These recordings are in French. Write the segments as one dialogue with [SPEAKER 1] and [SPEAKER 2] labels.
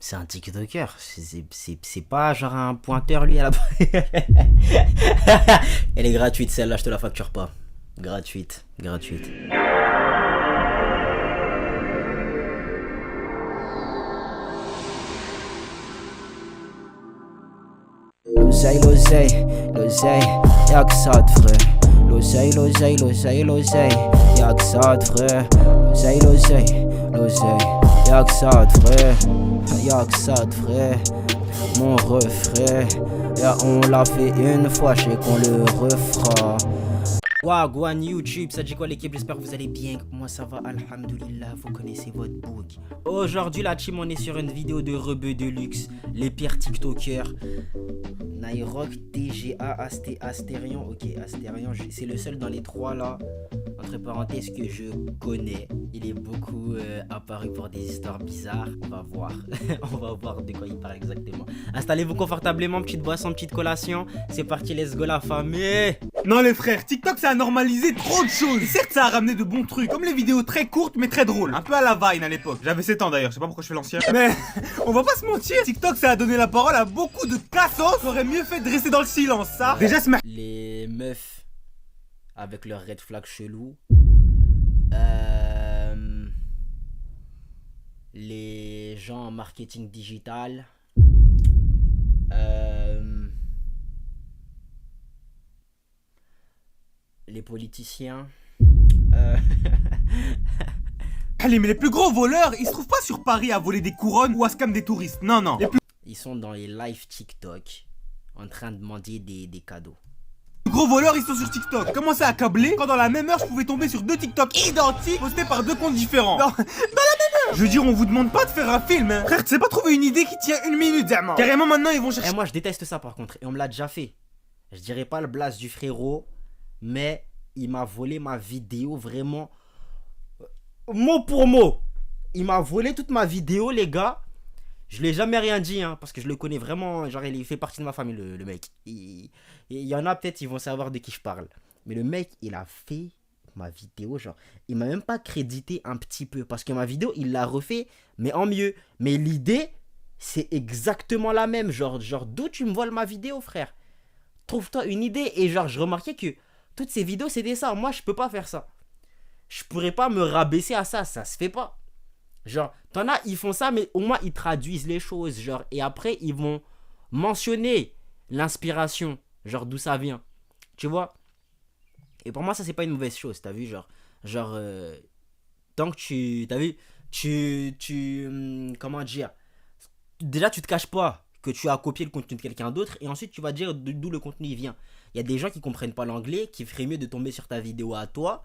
[SPEAKER 1] C'est un TikToker. C'est pas genre un pointeur lui à la. Elle est gratuite celle-là, je te la facture pas. Gratuite, gratuite.
[SPEAKER 2] L'oseille, l'oseille, l'oseille, y'a que ça de vrai. L'oseille, l'oseille, l'oseille, l'oseille, y'a que ça de vrai. L'oseille, l'oseille, l'oseille, y'a que ça de vrai. Y'a que ça de vrai. Mon refrain, y'a on l'a fait une fois, je sais qu'on le refera.
[SPEAKER 1] Wagwan YouTube, ça dit quoi l'équipe? J'espère que vous allez bien. Moi ça va, alhamdoulilah, vous connaissez votre book. Aujourd'hui la team, on est sur une vidéo de Rebeu de luxe, les pires TikTokers. Nairok, TGA, Astérion, ok, Astérion, c'est le seul dans les trois là, entre parenthèses, que je connais. Il est beaucoup apparu pour des histoires bizarres. On va voir, on va voir de quoi il parle exactement. Installez-vous confortablement, petite boisson, petite collation. C'est parti, let's go la famille.
[SPEAKER 3] Non les frères, TikTok ça a normalisé trop de choses. Certes ça a ramené de bons trucs, comme les vidéos très courtes mais très drôles. Un peu à la Vine à l'époque. J'avais 7 ans d'ailleurs, je sais pas pourquoi je fais l'ancien. Mais on va pas se mentir, TikTok ça a donné la parole à beaucoup de cassos qui auraient mieux fait de rester dans le silence, ça. Déjà ce
[SPEAKER 1] Les meufs avec leur red flag chelou. Les gens en marketing digital. Les politiciens.
[SPEAKER 3] Allez, mais les plus gros voleurs, ils se trouvent pas sur Paris à voler des couronnes ou à scam des touristes. Non, non. Les plus
[SPEAKER 1] Ils sont dans les live TikTok en train de demander des cadeaux.
[SPEAKER 3] gros voleurs, ils sont sur TikTok. J'ai commencé à câbler quand dans la même heure, je pouvais tomber sur deux TikTok identiques postés par deux comptes différents. Dans la même heure. Je veux dire, on vous demande pas de faire un film, hein. Frère, tu sais pas trouver une idée qui tient une minute, Zaman. Carrément, maintenant, ils vont chercher.
[SPEAKER 1] Et moi je déteste ça par contre, et on me l'a déjà fait. Je dirais pas le blast du frérot, mais il m'a volé ma vidéo vraiment mot pour mot. Il m'a volé toute ma vidéo, les gars. Je lui ai jamais rien dit, hein, parce que je le connais vraiment. Genre, il fait partie de ma famille, le mec. Il y en a peut-être, ils vont savoir de qui je parle. Mais le mec, il a fait ma vidéo, genre, il m'a même pas crédité un petit peu. Parce que ma vidéo, il l'a refait, mais en mieux. Mais l'idée, c'est exactement la même. Genre d'où tu me voles ma vidéo, frère? Trouve-toi une idée. Et genre, je remarquais que toutes ces vidéos, c'était ça. Moi, je peux pas faire ça. Je pourrais pas me rabaisser à ça. Ça se fait pas. Genre, t'en as, ils font ça, mais au moins, ils traduisent les choses. Genre, et après, ils vont mentionner l'inspiration. Genre, d'où ça vient. Tu vois? Et pour moi, ça, c'est pas une mauvaise chose. T'as vu? Genre, tant que tu. T'as vu? Comment dire? Déjà, tu te caches pas que tu as copié le contenu de quelqu'un d'autre. Et ensuite, tu vas dire d'où le contenu il vient. Il y a des gens qui comprennent pas l'anglais, qui feraient mieux de tomber sur ta vidéo à toi,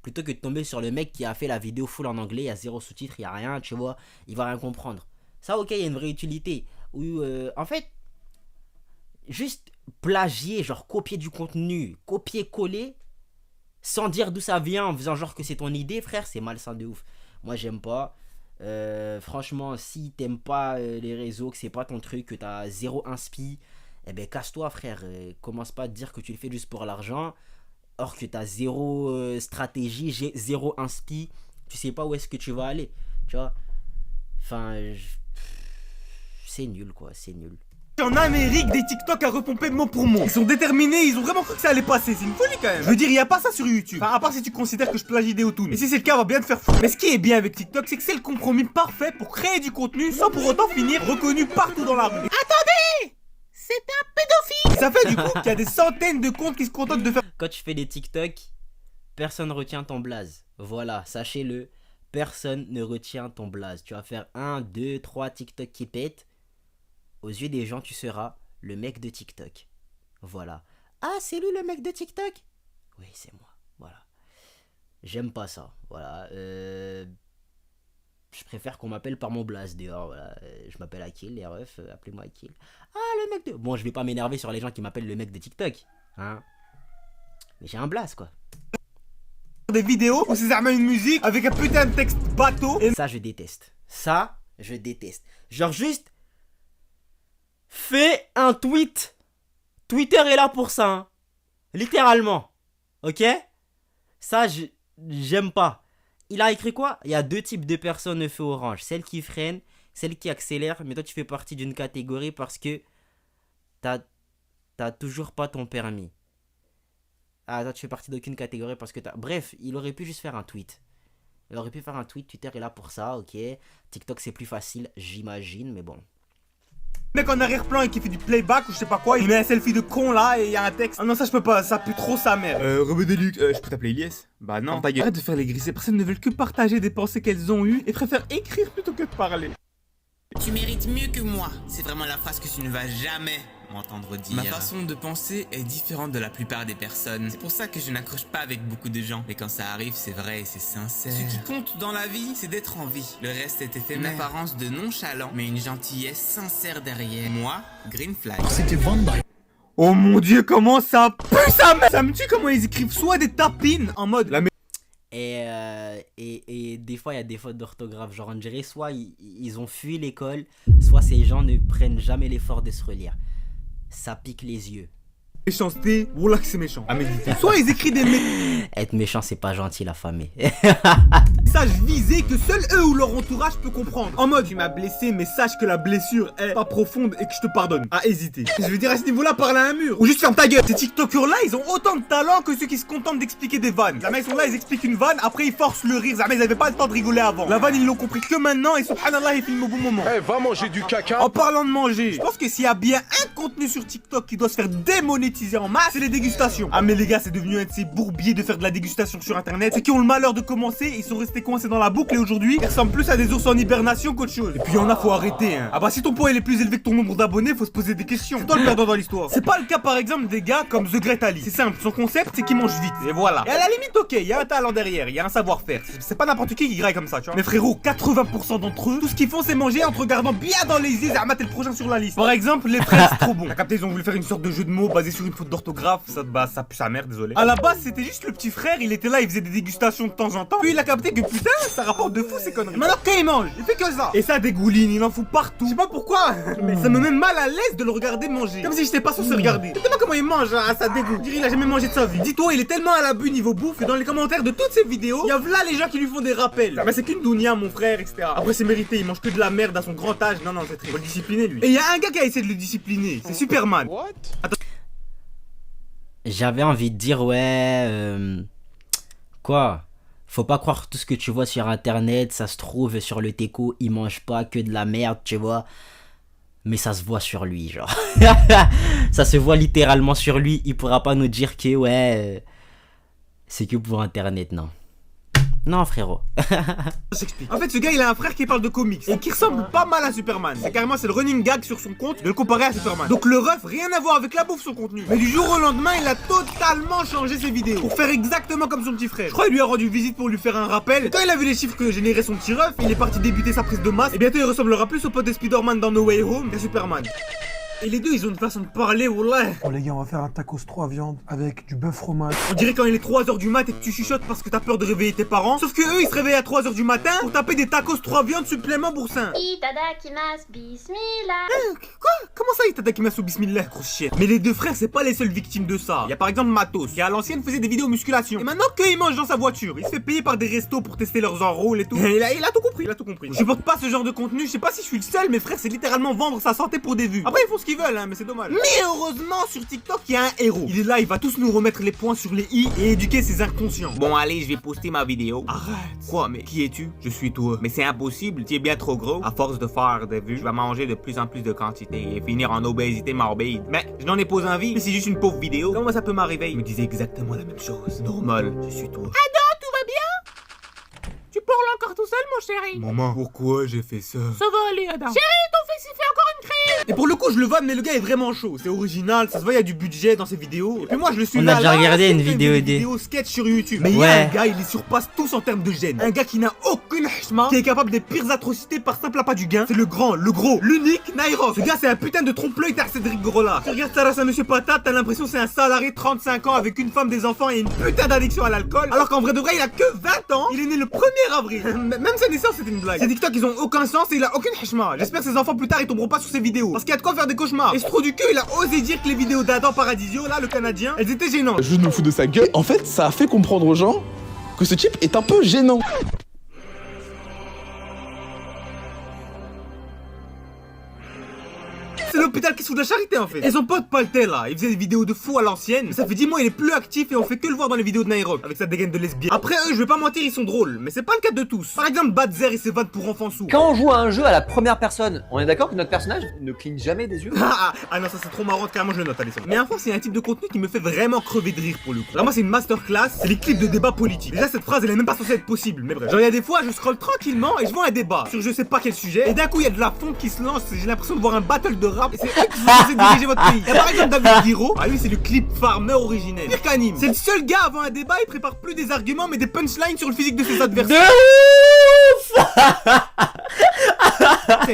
[SPEAKER 1] plutôt que de tomber sur le mec qui a fait la vidéo full en anglais, il y a zéro sous-titre, il y a rien, tu vois, il va rien comprendre. Ça, ok, il y a une vraie utilité. Ou, en fait, juste plagier, genre copier du contenu, copier-coller, sans dire d'où ça vient, en faisant genre que c'est ton idée, frère, c'est malsain de ouf. Moi, j'aime pas. Franchement, si t'aimes pas les réseaux, que c'est pas ton truc, que t'as zéro inspi, eh ben casse-toi, frère. Commence pas à te dire que tu le fais juste pour l'argent. Or que t'as zéro stratégie, zéro inspi, tu sais pas où est-ce que tu vas aller, tu vois. Enfin, c'est nul quoi, c'est nul.
[SPEAKER 3] En Amérique, des TikTok à repomper mot pour mot. Ils sont déterminés, ils ont vraiment cru que ça allait passer. C'est une folie quand même. Je veux dire, il y a pas ça sur YouTube. Enfin, à part si tu considères que je plagie des autounes. Et si c'est le cas, on va bien te faire foutre. Mais ce qui est bien avec TikTok, c'est que c'est le compromis parfait pour créer du contenu sans pour autant finir reconnu partout dans la rue. Attendez! C'est un pédophile! Ça fait du coup qu'il y a des centaines de comptes qui se contentent de faire.
[SPEAKER 1] Quand tu fais des TikTok, personne ne retient ton blaze. Voilà, sachez-le, personne ne retient ton blaze. Tu vas faire 1, 2, 3 TikTok qui pètent. Aux yeux des gens, tu seras le mec de TikTok. Voilà. Ah, c'est lui le mec de TikTok? Oui, c'est moi. Voilà. J'aime pas ça. Voilà. Je préfère qu'on m'appelle par mon blaze dehors. Voilà. Je m'appelle Akil, les refs. Appelez-moi Akil. Ah, le mec de. Bon, je vais pas m'énerver sur les gens qui m'appellent le mec de TikTok. Hein. Mais j'ai un blaze, quoi.
[SPEAKER 3] Des vidéos où c'est une musique avec un putain de texte bateau. Et
[SPEAKER 1] ça, je déteste. Ça, je déteste. Genre, juste. Fais un tweet. Twitter est là pour ça. Hein. Littéralement. Ok? Ça, j'aime pas. Il a écrit quoi? Il y a deux types de personnes au feu orange. Celles qui freinent, celle qui accélère, mais toi tu fais partie d'une catégorie parce que t'as toujours pas ton permis. Ah, toi tu fais partie d'aucune catégorie parce que t'as... Bref, il aurait pu juste faire un tweet. Il aurait pu faire un tweet, Twitter est là pour ça, ok. TikTok c'est plus facile, j'imagine, mais bon.
[SPEAKER 3] Mec en arrière-plan et qui fait du playback ou je sais pas quoi, il met un selfie de con là et il y a un texte. Ah non, ça je peux pas, ça pue trop sa mère. Rebeudelux, je peux t'appeler Ilyes? Bah non, ta gueule. Arrête de faire les gris, ces personnes ne veulent que partager des pensées qu'elles ont eues et préfèrent écrire plutôt que de parler.
[SPEAKER 4] Tu mérites mieux que moi. C'est vraiment la phrase que tu ne vas jamais m'entendre dire. Ma façon de penser est différente de la plupart des personnes. C'est pour ça que je n'accroche pas avec beaucoup de gens. Mais quand ça arrive, c'est vrai et c'est sincère. Ce qui compte dans la vie, c'est d'être en vie. Le reste est éphémère. Une apparence de nonchalant, mais une gentillesse sincère derrière. Moi, Greenfly.
[SPEAKER 5] C'était Van
[SPEAKER 3] Oh mon dieu, comment ça pue sa mère. Ça me tue comment ils écrivent soit des tapines en mode la
[SPEAKER 1] Et des fois, il y a des fautes d'orthographe. Genre, on dirait soit ils ont fui l'école, soit ces gens ne prennent jamais l'effort de se relire. Ça pique les yeux.
[SPEAKER 3] méchanceté, voilà que c'est méchant. À méditer. Soit ils écrivent des
[SPEAKER 1] Être méchant, c'est pas gentil, la famille.
[SPEAKER 3] messages visés que seuls eux ou leur entourage peut comprendre. En mode, tu m'as blessé, mais sache que la blessure est pas profonde et que je te pardonne. À hésiter. Je veux dire, à ce niveau-là, parle à un mur. Ou juste ferme ta gueule. Ces TikTokers-là, ils ont autant de talent que ceux qui se contentent d'expliquer des vannes. Jamais ils sont là, ils expliquent une vanne, après ils forcent le rire. Jamais ils avaient pas le temps de rigoler avant. La vanne, ils l'ont compris que maintenant et subhanallah, ils filment au bon moment.
[SPEAKER 5] Eh, va manger du caca.
[SPEAKER 3] En parlant de manger, je pense que s'il y a bien un contenu sur TikTok qui doit se faire démonétiser en masse, c'est les dégustations. Ah mais les gars, c'est devenu un de ces bourbiers de faire de la dégustation sur internet. Ceux qui ont le malheur de commencer, ils sont restés coincés dans la boucle et aujourd'hui, ils ressemblent plus à des ours en hibernation qu'autre chose. Et puis y en a, faut arrêter hein. Ah bah si ton poids il est plus élevé que ton nombre d'abonnés, faut se poser des questions. C'est toi le perdant dans l'histoire. C'est pas le cas par exemple des gars comme The Great Ali. C'est simple, son concept c'est qu'il mange vite. Et voilà. Et à la limite ok, y a un talent derrière, y a un savoir-faire. C'est pas n'importe qui graille comme ça, tu vois. Mais frérot, 80% d'entre eux, tout ce qu'ils font c'est manger en te regardant bien dans les yeux et à mater le prochain sur la liste. Par exemple, les fraises trop bon. T'as capté, ils ont voulu faire une sorte de jeu de mots basé sur une faute d'orthographe. Ça pue sa mère, désolé. À la base, c'était juste le petit frère, il était là, il faisait des dégustations de temps en temps. Puis il a capté que putain, ça rapporte de fou ces conneries. Maintenant, quand il mange, il fait que ça. Et ça dégouline, il en fout partout. Je sais pas pourquoi, mais ça me met mal à l'aise de le regarder manger. Comme si j'étais pas censé regarder. C'est tellement comment il mange, hein, ça dégoûte. Je dirais, il a jamais mangé de sa vie. Dis-toi, il est tellement à l'abus niveau bouffe que dans les commentaires de toutes ces vidéos, il y a là les gens qui lui font des rappels. Mais c'est qu'une dounia, mon frère, etc. Après, c'est mérité, il mange que de la merde à son grand âge. Non, c'est très. Faut le discipliner, lui. Et il y a un gars qui a essayé de le discipliner. C'est Superman.
[SPEAKER 5] What?
[SPEAKER 1] J'avais envie de dire, quoi? Faut pas croire tout ce que tu vois sur internet, ça se trouve sur le teco, il mange pas que de la merde, tu vois. Mais ça se voit sur lui, genre. Ça se voit littéralement sur lui, il pourra pas nous dire que, c'est que pour internet, non. Non, frérot.
[SPEAKER 3] En fait, ce gars, il a un frère qui parle de comics et qui ressemble pas mal à Superman. C'est carrément, c'est le running gag sur son compte de le comparer à Superman. Donc le ref, rien à voir avec la bouffe, son contenu. Mais du jour au lendemain, il a totalement changé ses vidéos pour faire exactement comme son petit frère. Je crois qu'il lui a rendu visite pour lui faire un rappel. Quand il a vu les chiffres que générait son petit ref, il est parti débuter sa prise de masse. Et bientôt, il ressemblera plus au pote de Spider-Man dans No Way Home qu'à Superman. Et les deux, ils ont une façon de parler, wallah.
[SPEAKER 6] Oh les gars, on va faire un tacos 3 viandes avec du bœuf fromage.
[SPEAKER 3] On dirait quand il est 3h du mat et que tu chuchotes parce que t'as peur de réveiller tes parents. Sauf que eux, ils se réveillent à 3h du matin pour taper des tacos 3 viandes supplément boursin.
[SPEAKER 7] Itadakimasu, bismillah.
[SPEAKER 3] Quoi? Comment ça, Itadakimasu bismillah, grosse chienne? Mais les deux frères, c'est pas les seules victimes de ça. Il y a par exemple Matos, qui à l'ancienne faisait des vidéos musculation. Et maintenant qu'il mange dans sa voiture, il se fait payer par des restos pour tester leurs enrôles et tout. Et il a tout compris, il a tout compris. Je supporte pas ce genre de contenu, je sais pas si je suis le seul, mais frère, c'est littéralement vendre sa santé pour des vues. Après, ils font ce qu'ils veulent, hein, mais c'est dommage. Mais heureusement, sur TikTok, il y a un héros. Il est là, il va tous nous remettre les points sur les i et éduquer ses inconscients. Bon, allez, je vais poster ma vidéo. Arrête. Quoi, mais qui es-tu? Je suis toi. Mais c'est impossible, tu es bien trop gros. À force de faire des vues, je vais manger de plus en plus de quantité et finir en obésité morbide. Mais je n'en ai pas envie, mais c'est juste une pauvre vidéo. Comment ça peut m'arriver? Il me disait exactement la même chose. Normal, je suis toi. Adam, tout va bien? Tu parles encore tout seul, mon chéri? Maman, pourquoi j'ai fait ça? Ça va aller, Adam. Chéri, ton fils, il fait encore une crise. Et pour le coup, je le vanne, mais le gars est vraiment chaud. C'est original, ça se voit, il y a du budget dans ses vidéos. Et puis moi, je le suis
[SPEAKER 1] On
[SPEAKER 3] là.
[SPEAKER 1] a déjà regardé une
[SPEAKER 3] il fait
[SPEAKER 1] vidéo
[SPEAKER 3] des
[SPEAKER 1] des-
[SPEAKER 3] vidéos sketch sur YouTube. Mais il y a un gars, il les surpasse tous en termes de gêne. Un gars qui n'a aucune hachma, qui est capable des pires atrocités par simple appât du gain. C'est le grand, le gros, l'unique Nairo. Ce gars, c'est un putain de trompe-l'œil t'as Cédric Gorola. Tu regardes sa race à Monsieur Patate, t'as l'impression que c'est un salarié de 35 ans avec une femme, des enfants et une putain d'addiction à l'alcool. Alors qu'en vrai de vrai, il a que 20 ans. Il est né le 1er avril. Même sa naissance, c'était une blague. Ces TikTok, ils ont aucun sens et il a aucune hachma. J'espère que ses enfants plus tard, ils tomberont pas sur ses vidéos. Parce qu'il y a de quoi faire des cauchemars. Et ce trou du cul, il a osé dire que les vidéos d'Adam Paradisio, là, le Canadien, elles étaient gênantes.
[SPEAKER 8] Je me fous de sa gueule. En fait, ça a fait comprendre aux gens que ce type est un peu gênant.
[SPEAKER 3] C'est l'hôpital qui se fout de la charité en fait. Et son pote Paltel là, il faisait des vidéos de fou à l'ancienne. Mais ça fait 10 mois il est plus actif et on fait que le voir dans les vidéos de Nairok avec sa dégaine de lesbienne. Après eux, je vais pas mentir, ils sont drôles, mais c'est pas le cas de tous. Par exemple, Badzer et ses vannes pour enfants sourds.
[SPEAKER 5] Quand on joue à un jeu à la première personne, on est d'accord que notre personnage ne cligne jamais des yeux?
[SPEAKER 3] Ah non, ça c'est trop marrant, carrément je le note, allez ça. Mais enfin, c'est un type de contenu qui me fait vraiment crever de rire pour le coup. Vraiment, c'est une masterclass, c'est les clips de débat politique. Déjà, cette phrase elle est même pas censée être possible, mais bref. Genre, il y a des fois, je scrolle tranquillement et je vois un débat sur je sais pas quel sujet. Et d'un coup, il y a de la fond qui se lance, j'ai l'impression de voir un battle de rap. Et c'est eux qui sont censés diriger votre pays. Et par exemple, David Guiraud, ah lui, c'est le clip farmer originel. Pire qu'anime. C'est le seul gars avant un débat, il prépare plus des arguments mais des punchlines sur le physique de ses adversaires.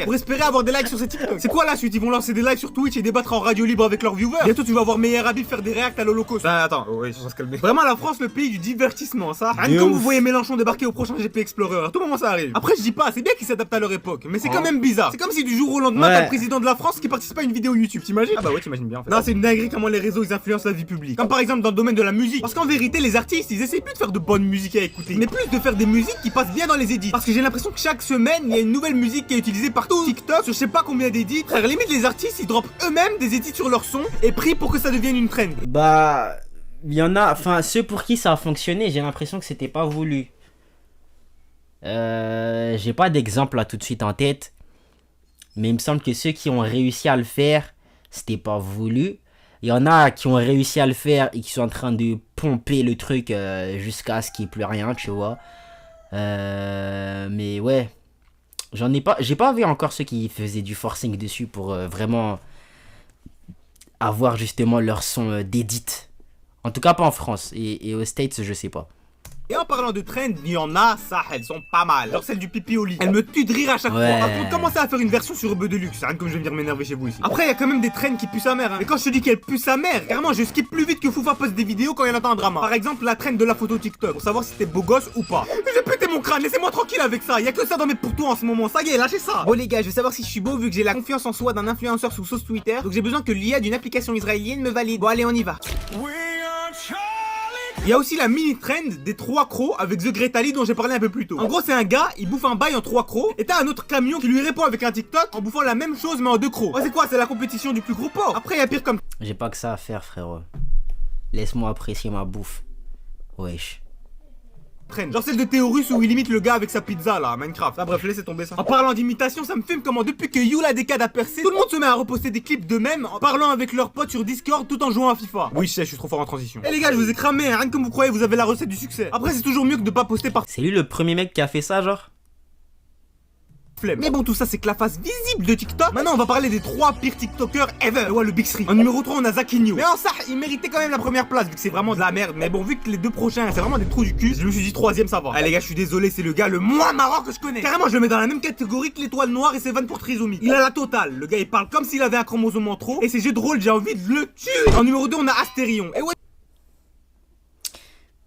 [SPEAKER 3] Pour espérer avoir des likes sur ces TikTok. C'est quoi la suite? Ils vont lancer des lives sur Twitch et débattre en radio libre avec leurs viewers. Bientôt tu vas voir Meyer Habib faire des réacts à l'Holocauste. Attends, ouais, on va se calmer. Vraiment la France, le pays du divertissement, ça. Rien comme vous voyez Mélenchon débarquer au prochain GP Explorer. À tout moment ça arrive. Après je dis pas, c'est bien qu'ils s'adaptent à leur époque, mais c'est quand même bizarre. C'est comme si du jour au lendemain t'as le président de la France qui participe à une vidéo YouTube, t'imagines? Ah bah ouais, t'imagines bien en fait. Non, c'est une dinguerie comment les réseaux ils influencent la vie publique. Comme par exemple dans le domaine de la musique. Parce qu'en vérité les artistes ils essayent plus de faire de bonnes musiques à écouter, mais plus de faire des musiques qui passent bien dans les edits. Parce que j'ai l'impression que chaque semaine il y a une nouvelle musique qui est utilisée partout TikTok sur je sais pas combien d'édits. Frère, limite les artistes ils droppent eux-mêmes des edits sur leur son et prient pour que ça devienne une trend.
[SPEAKER 1] Bah, il y en a, enfin ceux pour qui ça a fonctionné, j'ai l'impression que c'était pas voulu. J'ai pas d'exemple là tout de suite en tête, mais il me semble que ceux qui ont réussi à le faire, c'était pas voulu. Il y en a qui ont réussi à le faire et qui sont en train de pomper le truc jusqu'à ce qu'il n'y ait plus rien, tu vois. Mais ouais, j'ai pas vu encore ceux qui faisaient du forcing dessus pour vraiment avoir justement leur son d'édit. En tout cas pas en France et aux States je sais pas.
[SPEAKER 3] Et en parlant de trend, il y en a, ça, elles sont pas mal. Genre celle du pipi au lit. Elle me tue de rire à chaque fois. Par contre, commencez à faire une version sur Rebeu Deluxe. C'est rien comme je vais venir m'énerver chez vous ici. Après, il y a quand même des trends qui puent sa mère. Hein. Et quand je te dis qu'elle pue sa mère, carrément, je skip plus vite que Foufa poste des vidéos quand il entend un drama. Par exemple, la trend de la photo TikTok. Pour savoir si t'es beau gosse ou pas. J'ai pété mon crâne, laissez-moi tranquille avec ça. Il y a que ça dans mes pourtours en ce moment. Ça y est, lâchez ça. Bon, les gars, je veux savoir si je suis beau vu que j'ai la confiance en soi d'un influenceur sous sauce Twitter. Donc j'ai besoin que l'IA d'une application israélienne me valide. Bon, allez, on y va. Il y a aussi la mini trend des 3 crocs avec The Great Ali dont j'ai parlé un peu plus tôt. En gros, c'est un gars, il bouffe un bail en 3 crocs et t'as un autre camion qui lui répond avec un TikTok en bouffant la même chose mais en 2 crocs. Oh, c'est quoi? C'est la compétition du plus gros porc. Après, il y a pire comme.
[SPEAKER 1] J'ai pas que ça à faire, frérot. Laisse-moi apprécier ma bouffe. Wesh.
[SPEAKER 3] Genre celle de Théorus où il imite le gars avec sa pizza là, Minecraft. Ah bref, laissez tomber ça. En parlant d'imitation, ça me filme comment depuis que Yula Decade a percé, tout le monde se met à reposter des clips d'eux-mêmes en parlant avec leurs potes sur Discord tout en jouant à FIFA. Oui, je sais, je suis trop fort en transition. Eh les gars, je vous ai cramé, hein, rien comme vous croyez, vous avez la recette du succès. Après, c'est toujours mieux que de pas poster par
[SPEAKER 1] C'est lui le premier mec qui a fait ça, genre?
[SPEAKER 3] flemme. Mais bon, tout ça, c'est que la face visible de TikTok. Maintenant, on va parler des 3 pires TikTokers ever. Ouais, le Big 3. En numéro 3, on a Zakinho. Mais en ça, il méritait quand même la première place, vu que c'est vraiment de la merde. Mais bon, vu que les 2 prochains, c'est vraiment des trous du cul, je me suis dit 3ème, ça va. Allez, les gars, je suis désolé, c'est le gars le moins marrant que je connais. Carrément, je le mets dans la même catégorie que l'étoile noire et ses vannes pour trisomie. Il a la totale. Le gars, il parle comme s'il avait un chromosome en trop. Et ses jeux de rôle, j'ai envie de le tuer. En numéro 2, on a Astérion. Et ouais.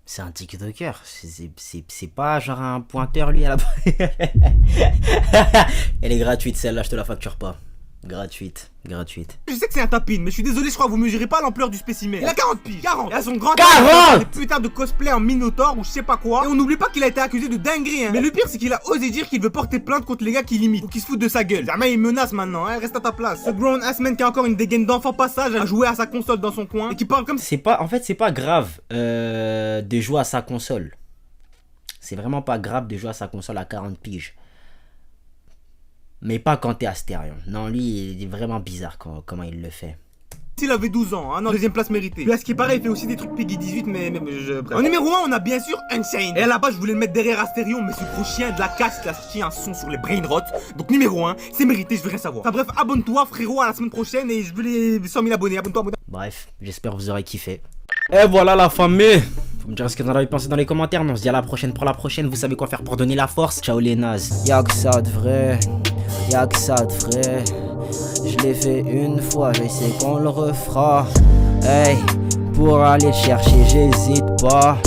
[SPEAKER 1] C'est un TikToker, c'est pas genre un pointeur lui à la... Elle est gratuite celle-là, je te la facture pas. Gratuite.
[SPEAKER 3] Je sais que c'est un tapine, mais je suis désolé, je crois que vous mesurez pas l'ampleur du spécimen. Il a 40 piges, 40. Il a son grand
[SPEAKER 1] 40.
[SPEAKER 3] Des putains de cosplay en Minotaur ou je sais pas quoi. Et on n'oublie pas qu'il a été accusé de dinguerie, hein. Mais le pire, c'est qu'il a osé dire qu'il veut porter plainte contre les gars qui l'imitent ou qui se foutent de sa gueule. Jamais il menace maintenant, hein. Reste à ta place. Ce grown ass man qui a encore une dégaine d'enfant passage à jouer à sa console dans son coin et qui parle comme...
[SPEAKER 1] C'est pas, en fait, c'est pas grave de jouer à sa console. C'est vraiment pas grave de jouer à sa console à 40 piges. Mais pas quand t'es Astérion. Non, lui, il est vraiment bizarre comment il le fait.
[SPEAKER 3] S'il avait 12 ans, hein, non, 2ème place méritée. Puis à ce qui paraît, il fait aussi des trucs Peggy 18, mais bref. En numéro 1, on a bien sûr Unchained. Et à la base, je voulais le mettre derrière Astérion, mais ce gros chien de la casse, il a sorti un son sur les brain rot. Donc numéro 1, c'est mérité, je veux rien savoir. Enfin bref, abonne-toi frérot à la semaine prochaine et je veux les 100 000 abonnés. Abonne-toi.
[SPEAKER 1] Bref, j'espère que vous aurez kiffé. Et voilà la famille. Faut me dire ce que vous en avez pensé dans les commentaires. Mais on se dit à la prochaine pour la prochaine. Vous savez quoi faire pour donner la force. Ciao les nazes.
[SPEAKER 2] Y'a que ça de vrai, y'a que ça de vrai. Je l'ai fait une fois, je sais qu'on le refera. Hey, pour aller le chercher, j'hésite pas.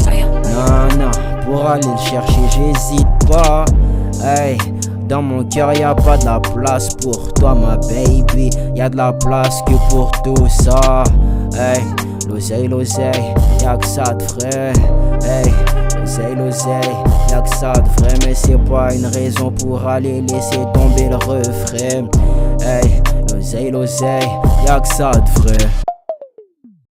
[SPEAKER 2] Non, pour aller le chercher, j'hésite pas. Hey, dans mon cœur y'a pas de la place pour toi ma baby. Y'a de la place que pour tout ça. Hey, l'oseille, y'a que ça de vrai. Hey, l'oseille, y'a que ça de vrai. Mais c'est pas une raison pour aller laisser tomber le refrain. Hey, l'oseille, y'a que ça de vrai.